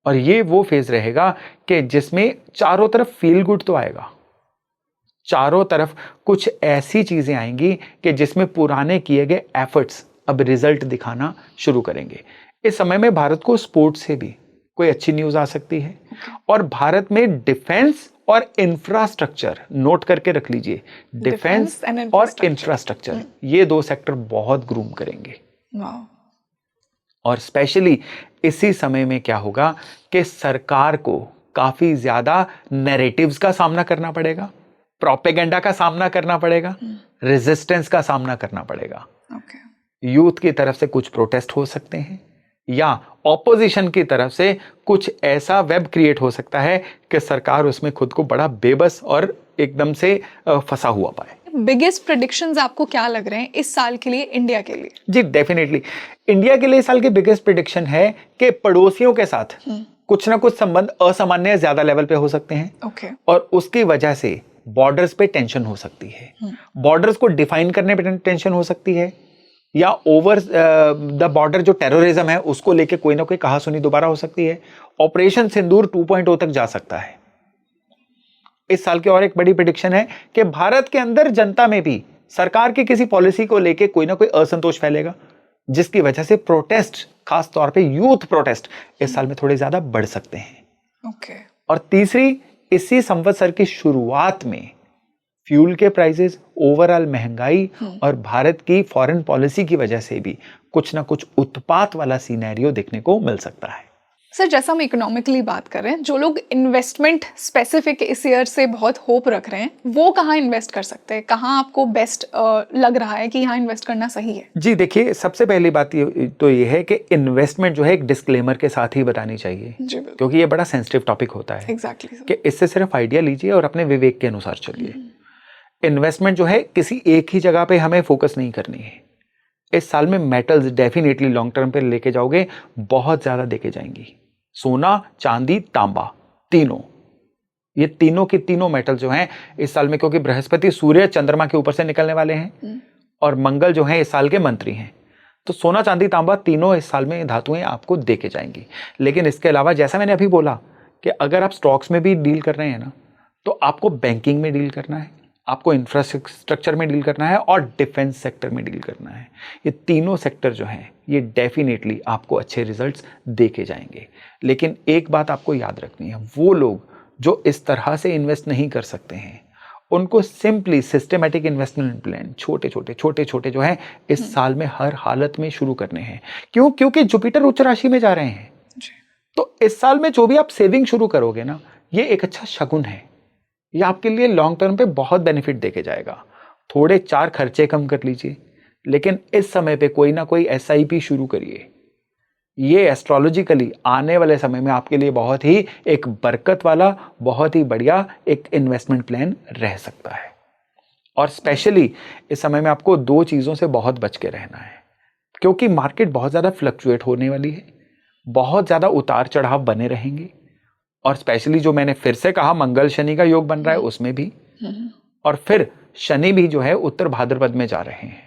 और ये वो फेज रहेगा कि जिसमें चारों तरफ फील गुड तो आएगा, चारों तरफ कुछ ऐसी चीजें आएंगी कि जिसमें पुराने किए गए एफर्ट्स अब रिजल्ट दिखाना शुरू करेंगे। इस समय में भारत को स्पोर्ट्स से भी कोई अच्छी न्यूज आ सकती है। और भारत में डिफेंस और इंफ्रास्ट्रक्चर, नोट करके रख लीजिए, डिफेंस और इंफ्रास्ट्रक्चर, ये दो सेक्टर बहुत ग्रूम करेंगे। और स्पेशली इसी समय में क्या होगा कि सरकार को काफी ज्यादा नैरेटिव्स का सामना करना पड़ेगा, प्रोपेगेंडा का सामना करना पड़ेगा, रेजिस्टेंस का सामना करना पड़ेगा। यूथ की तरफ से कुछ प्रोटेस्ट हो सकते हैं या ऑपोजिशन की तरफ से कुछ ऐसा वेब क्रिएट हो सकता है कि सरकार उसमें खुद को बड़ा बेबस और एकदम से फंसा हुआ पाए। बिगेस्ट प्रेडिक्शंस आपको क्या लग रहे हैं इस साल के लिए, इंडिया के लिए? जी डेफिनेटली इंडिया के लिए इस साल के बिगेस्ट प्रेडिक्शन है कि पड़ोसियों के साथ कुछ ना कुछ संबंध असामान्य ज्यादा लेवल पे हो सकते हैं। और उसकी वजह से बॉर्डर्स पे टेंशन हो सकती है, बॉर्डर्स को डिफाइन करने पे टेंशन हो सकती है, या ओवर द बॉर्डर जो टेररिज्म है उसको लेके कोई ना कोई कहासुनी दोबारा हो सकती है। ऑपरेशन सिंदूर 2.0 तक जा सकता है इस साल की। और एक बड़ी प्रेडिक्शन है कि भारत के अंदर जनता में भी सरकार की किसी पॉलिसी को लेके कोई ना कोई असंतोष फैलेगा, जिसकी वजह से प्रोटेस्ट, खास तौर पे यूथ प्रोटेस्ट इस साल में थोड़े ज्यादा बढ़ सकते हैं। और तीसरी, इसी संवत्सर की शुरुआत में फ्यूल के प्राइसेस, ओवरऑल महंगाई और भारत की फॉरेन पॉलिसी की वजह से भी कुछ ना कुछ उत्पात वाला सिनेरियो देखने को मिल सकता है। सर, जैसा हम इकोनॉमिकली बात कर रहे हैं, जो लोग इन्वेस्टमेंट स्पेसिफिक इस ईयर से बहुत होप रख रहे हैं, वो कहाँ इन्वेस्ट कर सकते हैं? कहाँ आपको बेस्ट लग रहा है कि यहाँ इन्वेस्ट करना सही है? जी देखिए, सबसे पहली बात तो ये है कि इन्वेस्टमेंट जो है एक डिस्क्लेमर के साथ ही बतानी चाहिए, क्योंकि ये बड़ा सेंसिटिव टॉपिक होता है। एग्जैक्टली कि इससे सिर्फ आइडिया लीजिए और अपने विवेक के अनुसार चलिए। इन्वेस्टमेंट जो है किसी एक ही जगह पे हमें फोकस नहीं करनी है। इस साल में मेटल्स डेफिनेटली लॉन्ग टर्म पे लेके जाओगे, बहुत ज्यादा देके जाएंगी। सोना, चांदी, तांबा, तीनों, ये तीनों के तीनों मेटल जो हैं इस साल में, क्योंकि बृहस्पति सूर्य चंद्रमा के ऊपर से निकलने वाले हैं और मंगल जो है इस साल के मंत्री हैं, तो सोना, चांदी, तांबा तीनों इस साल में धातुएं आपको देके जाएंगी। लेकिन इसके अलावा जैसा मैंने अभी बोला कि अगर आप स्टॉक्स में भी डील कर रहे हैं ना, तो आपको बैंकिंग में डील करना है, आपको इंफ्रास्ट्रक्चर में डील करना है और डिफेंस सेक्टर में डील करना है। ये तीनों सेक्टर जो हैं ये डेफिनेटली आपको अच्छे रिजल्ट्स दे के जाएंगे। लेकिन एक बात आपको याद रखनी है, वो लोग जो इस तरह से इन्वेस्ट नहीं कर सकते हैं उनको सिंपली सिस्टमेटिक इन्वेस्टमेंट प्लान छोटे छोटे जो हैं इस साल में हर हालत में शुरू करने हैं। क्यों? क्योंकि जुपिटर उच्च राशि में जा रहे हैं। तो इस साल में जो भी आप सेविंग शुरू करोगे ना, ये एक अच्छा शगुन है, ये आपके लिए लॉन्ग टर्म पे बहुत बेनिफिट देके जाएगा। थोड़े 4 खर्चे कम कर लीजिए, लेकिन इस समय पे कोई ना कोई SIP शुरू करिए। ये एस्ट्रोलॉजिकली आने वाले समय में आपके लिए बहुत ही एक बरकत वाला, बहुत ही बढ़िया एक इन्वेस्टमेंट प्लान रह सकता है। और स्पेशली इस समय में आपको 2 चीज़ों से बहुत बच के रहना है, क्योंकि मार्केट बहुत ज़्यादा फ्लक्चुएट होने वाली है, बहुत ज़्यादा उतार चढ़ाव बने रहेंगे। और स्पेशली जो मैंने फिर से कहा, मंगल शनि का योग बन रहा है उसमें भी, और फिर शनि भी जो है उत्तर भाद्रपद में जा रहे हैं।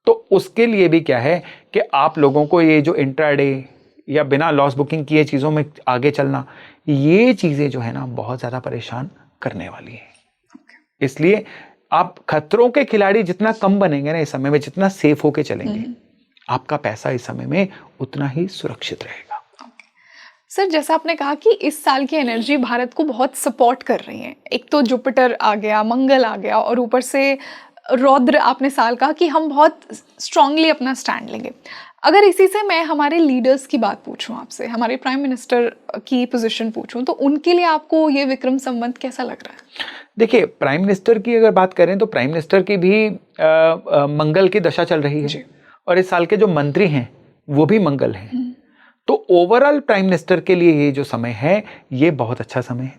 तो उसके लिए भी क्या है कि आप लोगों को ये जो इंट्राडे या बिना लॉस बुकिंग किए चीज़ों में आगे चलना, ये चीज़ें जो है ना बहुत ज़्यादा परेशान करने वाली है। इसलिए आप खतरों के खिलाड़ी जितना कम बनेंगे ना इस समय में, जितना सेफ होके चलेंगे, आपका पैसा इस समय में उतना ही सुरक्षित रहेगा। सर, जैसा आपने कहा कि इस साल की एनर्जी भारत को बहुत सपोर्ट कर रही है। एक तो जुपिटर आ गया, मंगल आ गया, और ऊपर से रौद्र आपने साल कहा कि हम बहुत स्ट्रांगली अपना स्टैंड लेंगे। अगर इसी से मैं हमारे लीडर्स की बात पूछूं आपसे, हमारे प्राइम मिनिस्टर की पोजीशन पूछूं, तो उनके लिए आपको ये विक्रम संवत कैसा लग रहा है? देखिए, प्राइम मिनिस्टर की अगर बात करें तो प्राइम मिनिस्टर की भी मंगल की दशा चल रही है, और इस साल के जो मंत्री हैं वो भी मंगल हैं। तो ओवरऑल प्राइम मिनिस्टर के लिए ये जो समय है ये बहुत अच्छा समय है।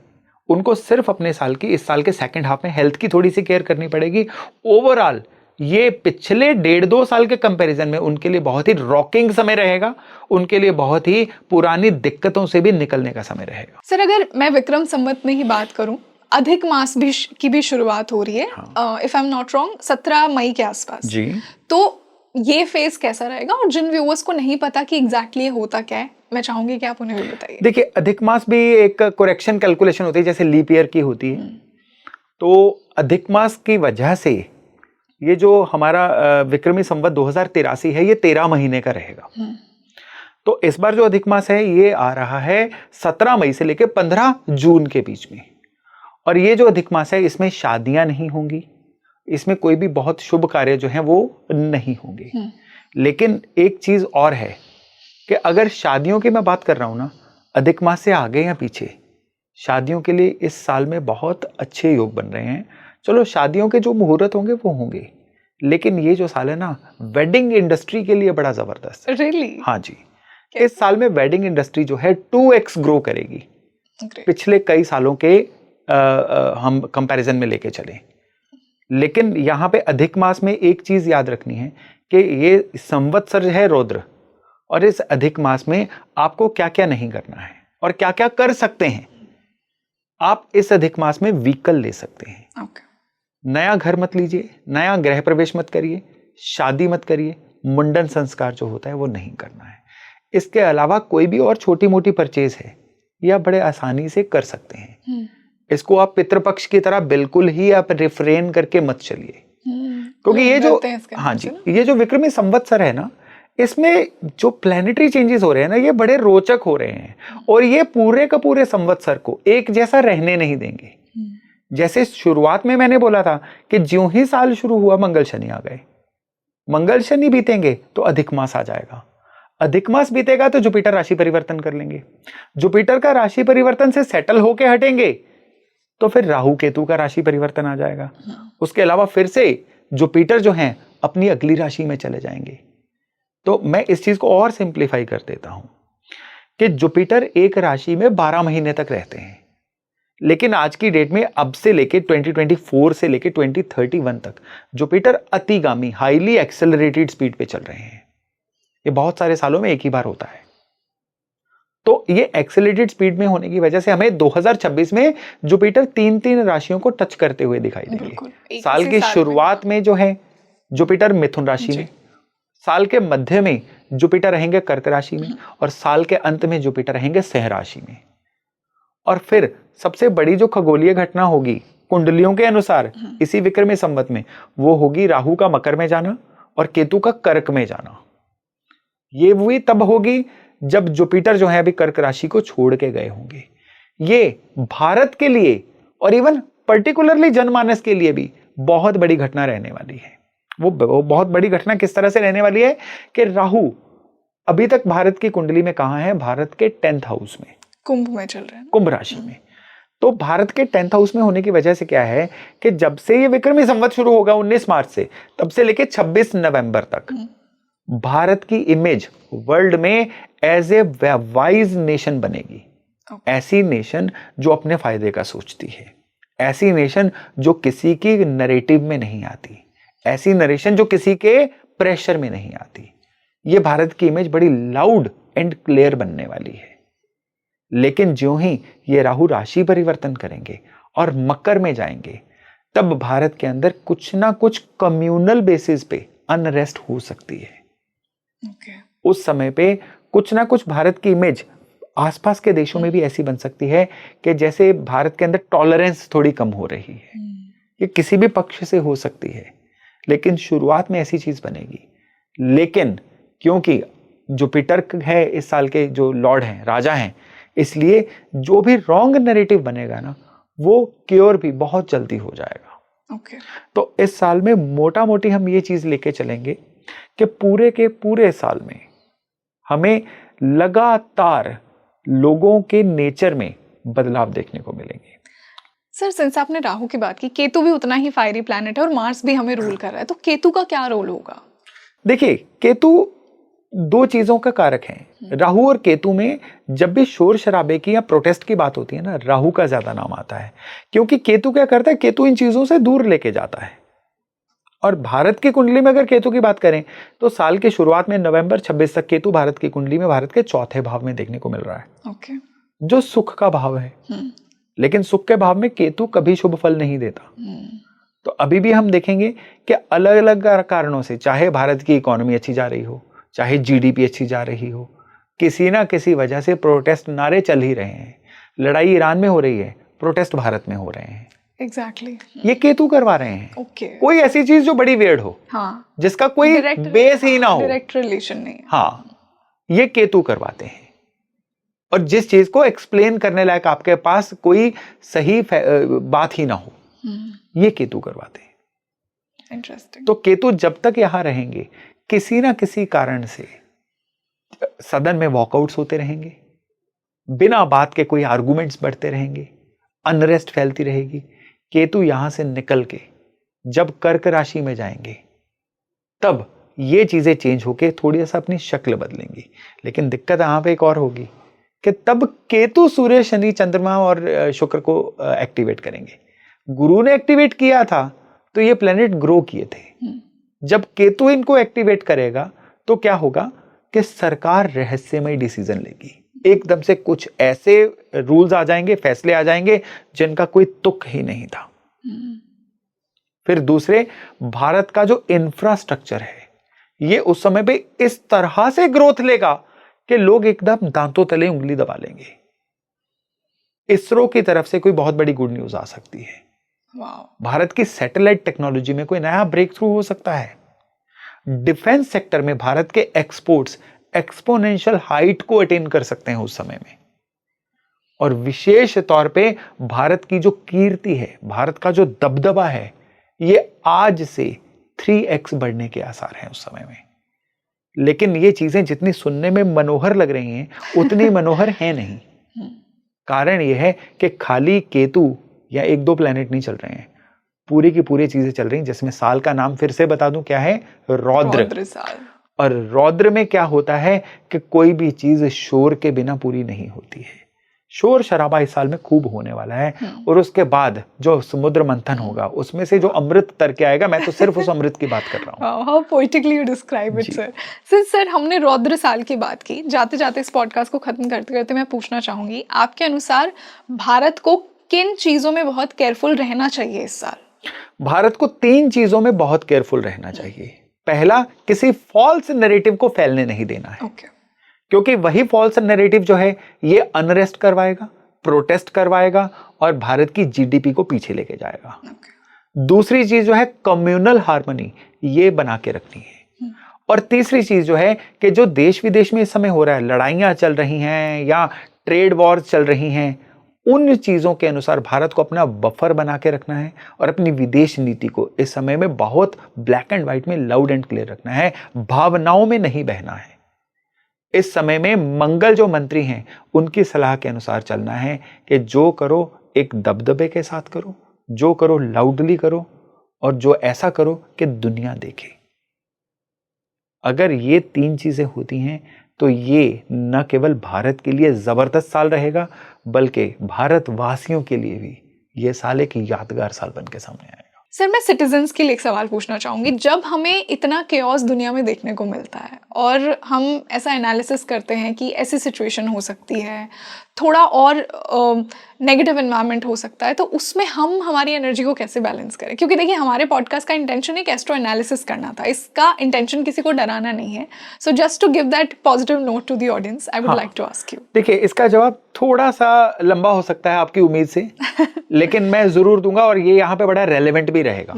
उनको सिर्फ अपने साल की, इस साल के सेकंड हाफ में हेल्थ की थोड़ी सी केयर करनी पड़ेगी। ओवरऑल ये पिछले 1.5-2 साल के कंपैरिजन में उनके लिए बहुत ही रॉकिंग समय रहेगा, उनके लिए बहुत ही पुरानी दिक्कतों से भी निकलने का समय रहेगा। सर, अगर मैं विक्रम संवत में ही बात करूं, अधिक मास की भी शुरुआत हो रही है, if I am not wrong 17 मई के आसपास जी। तो ये फेज कैसा रहेगा? और जिन व्यूअर्स को नहीं पता कि एग्जैक्टली होता क्या है, मैं चाहूंगी कि आप उन्हें भी बताइए। देखिए, अधिक मास भी एक करेक्शन कैलकुलेशन होती है, जैसे लीप ईयर की होती है। तो अधिक मास की वजह से ये जो हमारा विक्रमी संवत 2083 है, ये 13 महीने का रहेगा। तो इस बार जो अधिक मास है ये आ रहा है 17 मई से लेकर 15 जून के बीच में। और ये जो अधिक मास है इसमें शादियां नहीं होंगी, इसमें कोई भी बहुत शुभ कार्य जो है वो नहीं होंगे। लेकिन एक चीज और है कि अगर शादियों की मैं बात कर रहा हूं ना, अधिक मास से आगे या पीछे, शादियों के लिए इस साल में बहुत अच्छे योग बन रहे हैं। चलो शादियों के जो मुहूर्त होंगे वो होंगे, लेकिन ये जो साल है ना, वेडिंग इंडस्ट्री के लिए बड़ा जबरदस्त है। Really? हाँ जी, इस साल में वेडिंग इंडस्ट्री जो है 2x ग्रो करेगी पिछले कई सालों के हम कंपैरिजन में लेके चले। लेकिन यहाँ पे अधिक मास में एक चीज याद रखनी है कि ये संवत्सर है रुद्र, और इस अधिक मास में आपको क्या क्या नहीं करना है और क्या क्या कर सकते हैं। आप इस अधिक मास में व्हीकल ले सकते हैं। नया घर मत लीजिए, नया गृह प्रवेश मत करिए, शादी मत करिए, मुंडन संस्कार जो होता है वो नहीं करना है। इसके अलावा कोई भी और छोटी मोटी परचेज है या बड़े आसानी से कर सकते हैं। इसको आप पितृपक्ष की तरह बिल्कुल ही आप रिफ्रेन करके मत चलिए, क्योंकि ये जो, हाँ जी, ये जो विक्रमी संवत्सर है ना, इसमें जो प्लैनेटरी चेंजेस हो रहे हैं ना, ये बड़े रोचक हो रहे हैं और ये पूरे का पूरे संवत्सर को एक जैसा रहने नहीं देंगे। जैसे शुरुआत में मैंने बोला था कि ज्यों ही साल शुरू हुआ मंगल शनि आ गए, मंगल शनि बीतेंगे तो अधिक मास आ जाएगा, अधिक मास बीतेगा तो जुपिटर राशि परिवर्तन कर लेंगे, जुपिटर का राशि परिवर्तन से सेटल होके हटेंगे तो फिर राहु केतु का राशि परिवर्तन आ जाएगा। उसके अलावा फिर से जुपिटर जो है अपनी अगली राशि में चले जाएंगे। तो मैं इस चीज को और सिंप्लीफाई कर देता हूं कि जुपिटर एक राशि में 12 महीने तक रहते हैं, लेकिन आज की डेट में अब से लेके 2024 से लेके 2031 तक जुपिटर अतिगामी हाईली एक्सेलरेटेड स्पीड पे चल रहे हैं। ये बहुत सारे सालों में एक ही बार होता है। तो ये एक्सेलरेटेड स्पीड में होने की वजह से हमें 2026 में जुपिटर 3 राशियों को टच करते हुए दिखाई देंगे। साल की शुरुआत में जो है जुपिटर मिथुन राशि में, साल के मध्य में जुपिटर रहेंगे कर्क राशि में, और साल के अंत में जुपिटर रहेंगे सिंह राशि में। और फिर सबसे बड़ी जो खगोलीय घटना होगी कुंडलियों के अनुसार इसी विक्रमी संवत में, वो होगी राहु का मकर में जाना और केतु का कर्क में जाना। ये वही तब होगी जब जुपिटर जो है अभी कर्क राशि को छोड़ के गए होंगे। ये भारत के लिए और इवन पर्टिकुलरली जनमानस के लिए भी बहुत बड़ी घटना रहने वाली है। वो बहुत बड़ी घटना किस तरह से रहने वाली है कि राहु अभी तक भारत की कुंडली में कहां है? भारत के 10th हाउस में, कुंभ में चल रहे हैं, कुंभ राशि में। तो भारत के 10th हाउस में होने की वजह से क्या है कि जब से ये विक्रमी संवत शुरू होगा 19 मार्च से, तब से लेके 26 नवंबर तक भारत की इमेज वर्ल्ड में एज ए वाइज नेशन बनेगी। ऐसी नेशन जो अपने फायदे का सोचती है, ऐसी नेशन जो किसी की नरेटिव में नहीं आती, ऐसी नरेशन जो किसी के प्रेशर में नहीं आती। ये भारत की इमेज बड़ी लाउड एंड क्लियर बनने वाली है। लेकिन ज्यों ही ये राहु राशि परिवर्तन करेंगे और मकर में जाएंगे, तब भारत के अंदर कुछ ना कुछ कम्युनल बेसिस पे अनरेस्ट हो सकती है। उस समय पे कुछ ना कुछ भारत की इमेज आसपास के देशों में भी ऐसी बन सकती है कि जैसे भारत के अंदर टॉलरेंस थोड़ी कम हो रही है। ये किसी भी पक्ष से हो सकती है, लेकिन शुरुआत में ऐसी चीज बनेगी। लेकिन क्योंकि जुपिटर है इस साल के जो लॉर्ड हैं, राजा हैं, इसलिए जो भी रॉन्ग नैरेटिव बनेगा ना, वो क्योर भी बहुत जल्दी हो जाएगा। तो इस साल में मोटा मोटी हम ये चीज लेके चलेंगे कि पूरे के पूरे साल में हमें लगातार लोगों के नेचर में बदलाव देखने को मिलेंगे। सर, सिंस आपने राहु की बात की, केतु भी उतना ही फायरी प्लैनेट है और मार्स भी हमें रूल कर रहा है, तो केतु का क्या रोल होगा? देखिए, केतु दो चीजों का कारक है। राहु और केतु में जब भी शोर शराबे की या प्रोटेस्ट की बात होती है ना, राहु का ज्यादा नाम आता है, क्योंकि केतु क्या करता है? केतु इन चीजों से दूर लेके जाता है। और भारत की कुंडली में अगर केतु की बात करें तो साल की शुरुआत में नवंबर 26 तक केतु भारत की कुंडली में भारत के 4थे भाव में देखने को मिल रहा है, जो सुख का भाव है। लेकिन सुख के भाव में केतु कभी शुभ फल नहीं देता। तो अभी भी हम देखेंगे कि अलग अलग कारणों से, चाहे भारत की इकोनॉमी अच्छी जा रही हो, चाहे जीडीपी अच्छी जा रही हो, किसी ना किसी वजह से प्रोटेस्ट नारे चल ही रहे हैं। लड़ाई ईरान में हो रही है, प्रोटेस्ट भारत में हो रहे हैं। एग्जैक्टली ये केतु करवा रहे हैं। ओके कोई ऐसी चीज जो बड़ी वेird हो, हाँ जिसका कोई बेस ही ना हो, डायरेक्ट रिलेशन नहीं है। हाँ, ये केतु करवाते हैं। और जिस चीज को एक्सप्लेन करने लायक आपके पास कोई सही बात ही ना हो, ये केतु करवाते हैं। इंटरेस्टिंग। तो केतु जब तक यहां रहेंगे, किसी ना किसी कारण से सदन में वॉकआउट्स होते रहेंगे, बिना बात के कोई आर्गुमेंट्स बढ़ते रहेंगे, अनरेस्ट फैलती रहेगी। केतु यहां से निकल के जब कर्क राशि में जाएंगे, तब ये चीजें चेंज होके थोड़ी सा अपनी शक्ल बदलेंगी। लेकिन दिक्कत यहां पे एक और होगी कि तब केतु सूर्य शनि चंद्रमा और शुक्र को एक्टिवेट करेंगे। गुरु ने एक्टिवेट किया था तो ये प्लेनेट ग्रो किए थे। जब केतु इनको एक्टिवेट करेगा तो क्या होगा कि सरकार रहस्यमय डिसीजन लेगी। एकदम से कुछ ऐसे रूल्स आ जाएंगे, फैसले आ जाएंगे जिनका कोई तुक ही नहीं था। फिर दूसरे, भारत का जो इंफ्रास्ट्रक्चर है ये उस समय पे इस तरह से ग्रोथ लेगा कि लोग एकदम दांतों तले उंगली दबा लेंगे। इसरो की तरफ से कोई बहुत बड़ी गुड न्यूज आ सकती है। भारत की सैटेलाइट टेक्नोलॉजी में कोई नया ब्रेक थ्रू हो सकता है। डिफेंस सेक्टर में भारत के एक्सपोर्ट्स एक्सपोनेंशियल हाइट को अटेन कर सकते हैं उस समय में। और विशेष तौर पे भारत की जो कीर्ति है, भारत का जो दबदबा है, ये आज से 3x बढ़ने के आसार हैं उस समय में। लेकिन ये चीजें जितनी सुनने में मनोहर लग रही हैं, उतनी मनोहर हैं नहीं। कारण यह है कि खाली केतु या एक दो प्लैनेट नहीं चल रहे हैं, पूरी की पूरी चीजें चल रही हैं, जिसमें साल का नाम फिर से बता दूं क्या है, रौद्र साल। और रौद्र में क्या होता है कि कोई भी चीज शोर के बिना पूरी नहीं होती है। शोर शराबा इस साल में खूब होने वाला है। और उसके बाद जो समुद्र मंथन होगा, उसमें से जो अमृत तर के आएगा, मैं तो सिर्फ उस अमृत की बात कर रहा हूँ। How poetically you describe it sir. Sir हमने रौद्र साल की बात की, जाते जाते इस पॉडकास्ट को खत्म करते करते मैं पूछना चाहूंगी, आपके अनुसार भारत को किन चीजों में बहुत केयरफुल रहना चाहिए इस साल? भारत को 3 चीजों में बहुत केयरफुल रहना चाहिए। पहला, किसी फॉल्स नैरेटिव को फैलने नहीं देना है। क्योंकि वही फॉल्स नैरेटिव जो है ये अनरेस्ट करवाएगा, प्रोटेस्ट करवाएगा और भारत की जीडीपी को पीछे लेके जाएगा। दूसरी चीज जो है कम्युनल हार्मनी, ये बना के रखनी है। और तीसरी चीज जो है कि जो देश विदेश में इस समय हो रहा है, लड़ाइयां चल रही हैं या ट्रेड वॉर्स चल रही हैं, उन चीजों के अनुसार भारत को अपना बफर बना के रखना है और अपनी विदेश नीति को इस समय में बहुत ब्लैक एंड व्हाइट में, लाउड एंड क्लियर रखना है, भावनाओं में नहीं बहना है। इस समय में मंगल जो मंत्री हैं उनकी सलाह के अनुसार चलना है कि जो करो एक दबदबे के साथ करो, जो करो लाउडली करो और जो ऐसा करो कि दुनिया देखे। अगर ये 3 चीजें होती हैं तो ये न केवल भारत के लिए जबरदस्त साल रहेगा, बल्कि भारतवासियों के लिए भी ये साल एक यादगार साल बन के सामने आएगा। सर मैं सिटीजन्स के लिए एक सवाल पूछना चाहूँगी। जब हमें इतना केओस दुनिया में देखने को मिलता है और हम ऐसा एनालिसिस करते हैं कि ऐसी सिचुएशन हो सकती है, थोड़ा और नेगेटिव एनवायरनमेंट हो सकता है, तो उसमें हम हमारी एनर्जी को कैसे बैलेंस करें? क्योंकि देखिए हमारे पॉडकास्ट का इंटेंशन एक एस्ट्रो एनालिसिस करना था, इसका इंटेंशन किसी को डराना नहीं है। So just to give that positive note to the audience, I would like to ask you. देखिए, इसका जवाब थोड़ा सा लंबा हो सकता है आपकी उम्मीद से, लेकिन मैं जरूर दूंगा और ये यहाँ पे बड़ा रेलेवेंट भी रहेगा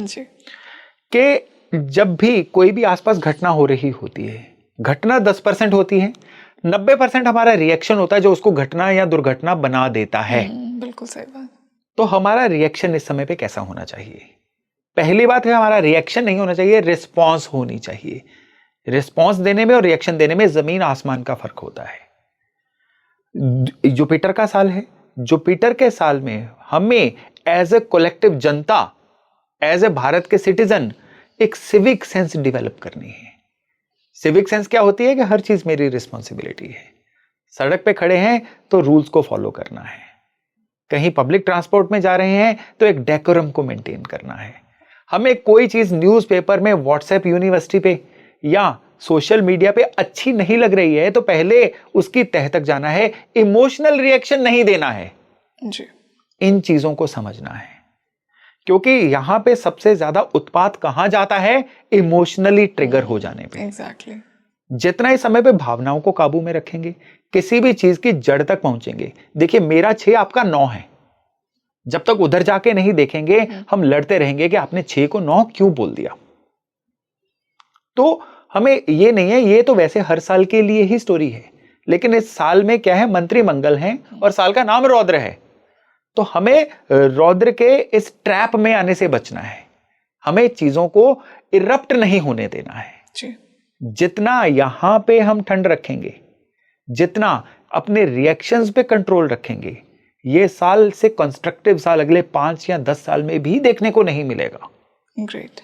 कि जब भी कोई भी आसपास घटना हो रही होती है, घटना 10% होती है, 90% हमारा रिएक्शन होता है जो उसको घटना या दुर्घटना बना देता है। बिल्कुल सही बात। तो हमारा रिएक्शन इस समय पे कैसा होना चाहिए? पहली बात है, हमारा रिएक्शन नहीं होना चाहिए, रिस्पॉन्स होनी चाहिए। रिस्पॉन्स देने में और रिएक्शन देने में जमीन आसमान का फर्क होता है। जुपिटर का साल है, जुपिटर के साल में हमें as a collective Janata, as a Bharat के सिटीजन एक सिविक सेंस डेवलप करनी है। सिविक सेंस क्या होती है कि हर चीज मेरी रिस्पॉन्सिबिलिटी है। सड़क पे खड़े हैं तो रूल्स को फॉलो करना है, कहीं पब्लिक ट्रांसपोर्ट में जा रहे हैं तो एक डेकोरम को मेंटेन करना है। हमें कोई चीज न्यूज़पेपर में, व्हाट्सएप यूनिवर्सिटी पे या सोशल मीडिया पे अच्छी नहीं लग रही है तो पहले उसकी तह तक जाना है, इमोशनल रिएक्शन नहीं देना है जी। इन चीजों को समझना है, क्योंकि यहां पे सबसे ज्यादा उत्पात कहां जाता है? इमोशनली ट्रिगर हो जाने पे। एग्जैक्टली। जितना इस समय पे भावनाओं को काबू में रखेंगे, किसी भी चीज की जड़ तक पहुंचेंगे। देखिए, मेरा 6 आपका 9 है, जब तक उधर जाके नहीं देखेंगे हम लड़ते रहेंगे कि आपने 6 को 9 क्यों बोल दिया। तो हमें ये नहीं है, ये तो वैसे हर साल के लिए ही स्टोरी है, लेकिन इस साल में क्या है, मंत्री मंगल हैं और साल का नाम रौद्र है। तो हमें रौद्र के इस ट्रैप में आने से बचना है, हमें चीजों को इरप्ट नहीं होने देना है जी। जितना यहां पे हम ठंड रखेंगे, जितना अपने रिएक्शंस पे कंट्रोल रखेंगे, ये साल से कंस्ट्रक्टिव साल अगले 5 या 10 साल में भी देखने को नहीं मिलेगा। ग्रेट।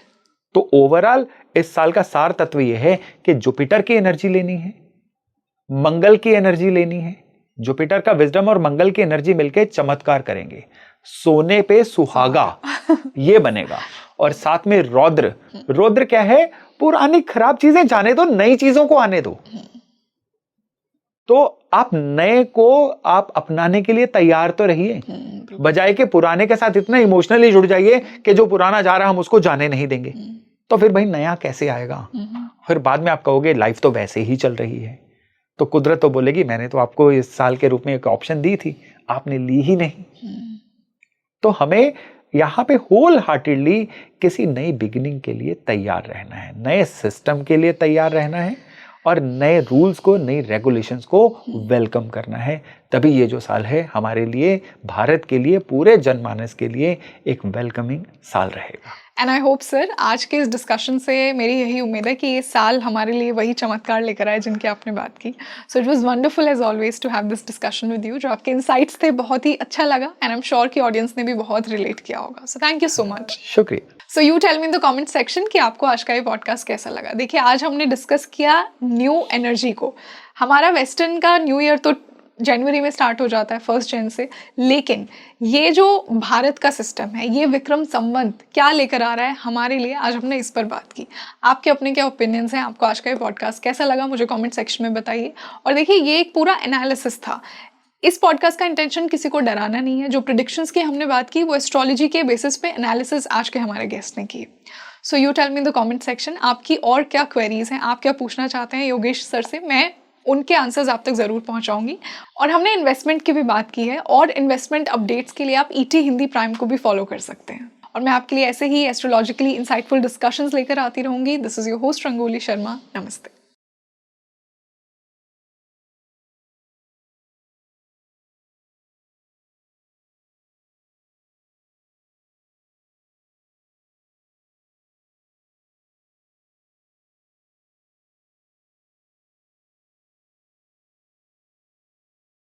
तो ओवरऑल इस साल का सार तत्व यह है कि जुपिटर की एनर्जी लेनी है, मंगल की एनर्जी लेनी है। जुपिटर का विजडम और मंगल की एनर्जी मिलकर चमत्कार करेंगे, सोने पे सुहागा ये बनेगा। और साथ में रौद्र, रौद्र क्या है, पुरानी खराब चीजें जाने दो, नई चीजों को आने दो। तो आप नए को आप अपनाने के लिए तैयार तो रहिए, बजाय के पुराने के साथ इतना इमोशनली जुड़ जाइए कि जो पुराना जा रहा हम उसको जाने नहीं देंगे। तो फिर भाई नया कैसे आएगा? फिर बाद में आप कहोगे लाइफ तो वैसे ही चल रही है। तो कुदरत तो बोलेगी मैंने तो आपको इस साल के रूप में एक ऑप्शन दी थी, आपने ली ही नहीं। तो हमें यहाँ पे होल हार्टेडली किसी नई बिगिनिंग के लिए तैयार रहना है, नए सिस्टम के लिए तैयार रहना है और नए रूल्स को, नई रेगुलेशंस को वेलकम करना है। तभी ये जो साल है हमारे लिए, भारत के लिए, पूरे जनमानस के लिए एक वेलकमिंग साल रहेगा। एंड आई होप सर, आज के इस डिस्कशन से मेरी यही उम्मीद है कि ये साल हमारे लिए वही चमत्कार लेकर आए जिनकी आपने बात की। So it was wonderful as always to have this discussion with you. जो आपके इनसाइट्स थे बहुत ही अच्छा लगा एंड आई एम श्योर कि ऑडियंस ने भी बहुत रिलेट किया होगा। So thank you so much. शुक्रिया। So you tell me in the comment section कि आपको आज का ये पॉडकास्ट कैसा लगा। देखिए, आज हमने डिस्कस किया न्यू एनर्जी को। हमारा वेस्टर्न का न्यू ईयर तो जनवरी में स्टार्ट हो जाता है 1 जनवरी से, लेकिन ये जो भारत का सिस्टम है, ये विक्रम संवत क्या लेकर आ रहा है हमारे लिए, आज हमने इस पर बात की। आपके अपने क्या ओपिनियंस हैं? आपको आज का ये पॉडकास्ट कैसा लगा? मुझे कमेंट सेक्शन में बताइए। और देखिए, ये एक पूरा एनालिसिस था। इस पॉडकास्ट का इंटेंशन किसी को डराना नहीं है। जो प्रेडिक्शंस की हमने बात की वो एस्ट्रोलॉजी के बेसिस पे एनालिसिस आज के हमारे गेस्ट ने की। So you tell me in the comment section आपकी और क्या क्वेरीज हैं, आप क्या पूछना चाहते हैं योगेश सर से। मैं उनके आंसर्स आप तक ज़रूर पहुंचाऊंगी। और हमने इन्वेस्टमेंट की भी बात की है, और इन्वेस्टमेंट अपडेट्स के लिए आप ईटी हिंदी प्राइम को भी फॉलो कर सकते हैं। और मैं आपके लिए ऐसे ही एस्ट्रोलॉजिकली इंसाइटफुल डिस्कशंस लेकर आती रहूंगी। This is your host rangoli Sharma. नमस्ते।